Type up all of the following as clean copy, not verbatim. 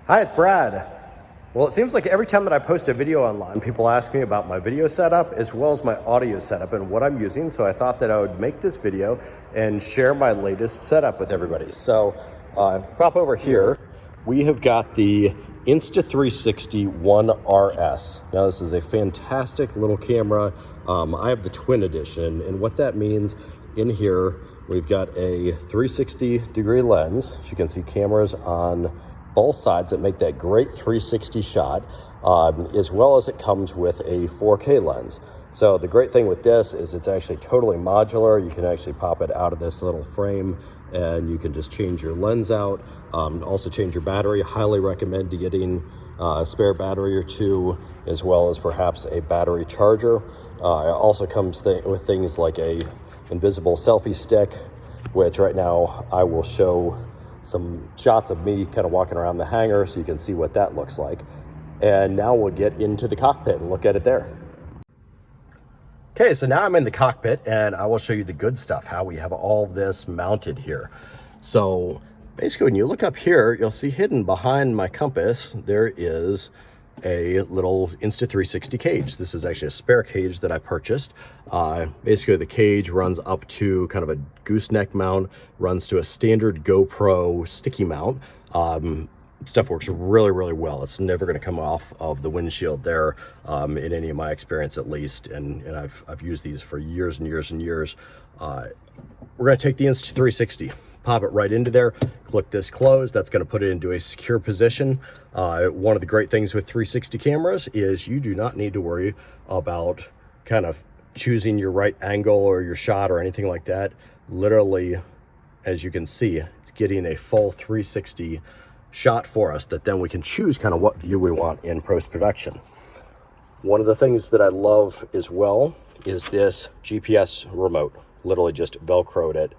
Hi, it's Brad. Well, it seems like every time that I post a video online, people ask me about my video setup as well as my audio setup and what I'm using. So I thought that I would make this video and share my latest setup with everybody. So pop over here. We have got the Insta360 One RS. Now this is a fantastic little camera. I have the twin edition, and what that means in here, we've got a 360-degree lens. As you can see, cameras on both sides that make that great 360 shot, as well as it comes with a 4K lens. So the great thing with this is it's actually totally modular. You can actually pop it out of this little frame and you can just change your lens out, also change your battery. Highly recommend getting a spare battery or two, as well as perhaps a battery charger. It also comes with things like a invisible selfie stick, which right now I will show some shots of me kind of walking around the hangar so you can see what that looks like. And now we'll get into the cockpit and look at it there. Okay, so now I'm in the cockpit and I will show you the good stuff, how we have all this mounted here. So basically when you look up here, you'll see hidden behind my compass, there is a little Insta360 cage. This is actually a spare cage that I purchased. Basically the cage runs up to kind of a gooseneck mount, runs to a standard GoPro sticky mount. Stuff works really, really well. It's never going to come off of the windshield there, in any of my experience at least, and I've used these for years and years and years. We're going to take the Insta360, pop it right into there, click this close. That's going to put it into a secure position. One of the great things with 360 cameras is you do not need to worry about kind of choosing your right angle or your shot or anything like that. Literally, as you can see, it's getting a full 360 shot for us that then we can choose kind of what view we want in post-production. One of the things that I love as well is this GPS remote. Literally just Velcroed it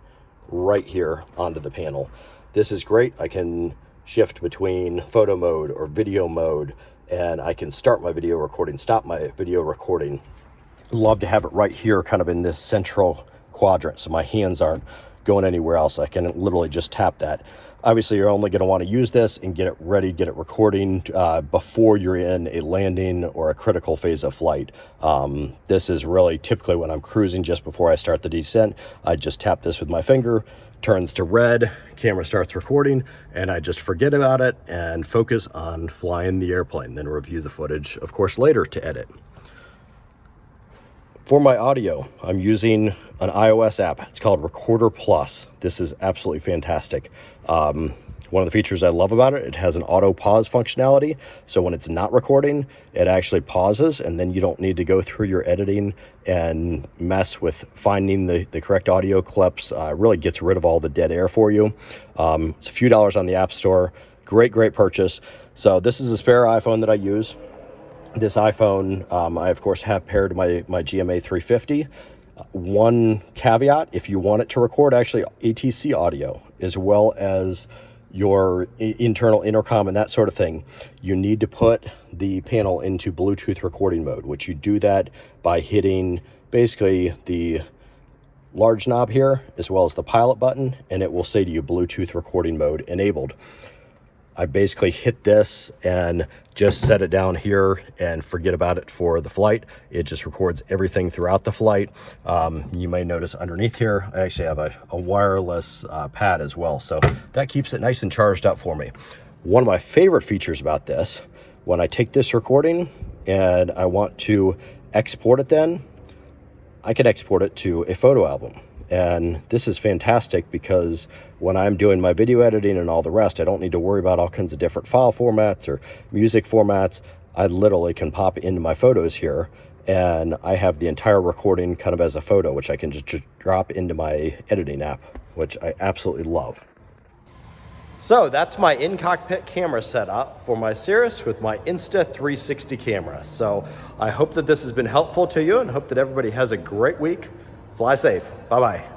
right here onto the panel. This is great. I can shift between photo mode or video mode, and I can start my video recording, stop my video recording. Love to have it right here kind of in this central quadrant so my hands aren't going anywhere else. I can literally just tap that. Obviously, you're only going to want to use this and get it ready, get it recording before you're in a landing or a critical phase of flight. This is really typically when I'm cruising just before I start the descent. I just tap this with my finger, turns to red, camera starts recording, and I just forget about it and focus on flying the airplane, then review the footage, of course, later to edit. For my audio, I'm using an iOS app. It's called Recorder Plus. This is absolutely fantastic. One of the features I love about it, it has an auto pause functionality. So when it's not recording, it actually pauses, and then you don't need to go through your editing and mess with finding the correct audio clips. Really gets rid of all the dead air for you. It's a few dollars on the App Store. Great purchase. So this is a spare iPhone that I use. This iPhone, I of course have paired my GMA350. One caveat, if you want it to record actually ATC audio as well as your internal intercom and that sort of thing, you need to put the panel into Bluetooth recording mode, which you do that by hitting basically the large knob here as well as the pilot button, and it will say to you Bluetooth recording mode enabled. I basically hit this and just set it down here and forget about it for the flight. It just records everything throughout the flight. You may notice underneath here, I actually have a wireless pad as well. So that keeps it nice and charged up for me. One of my favorite features about this, when I take this recording and I want to export it then, I can export it to a photo album. And this is fantastic because when I'm doing my video editing and all the rest, I don't need to worry about all kinds of different file formats or music formats. I literally can pop into my photos here and I have the entire recording kind of as a photo, which I can just drop into my editing app, which I absolutely love. So that's my in-cockpit camera setup for my Cirrus with my Insta360 camera. So I hope that this has been helpful to you and hope that everybody has a great week. Fly safe. Bye-bye.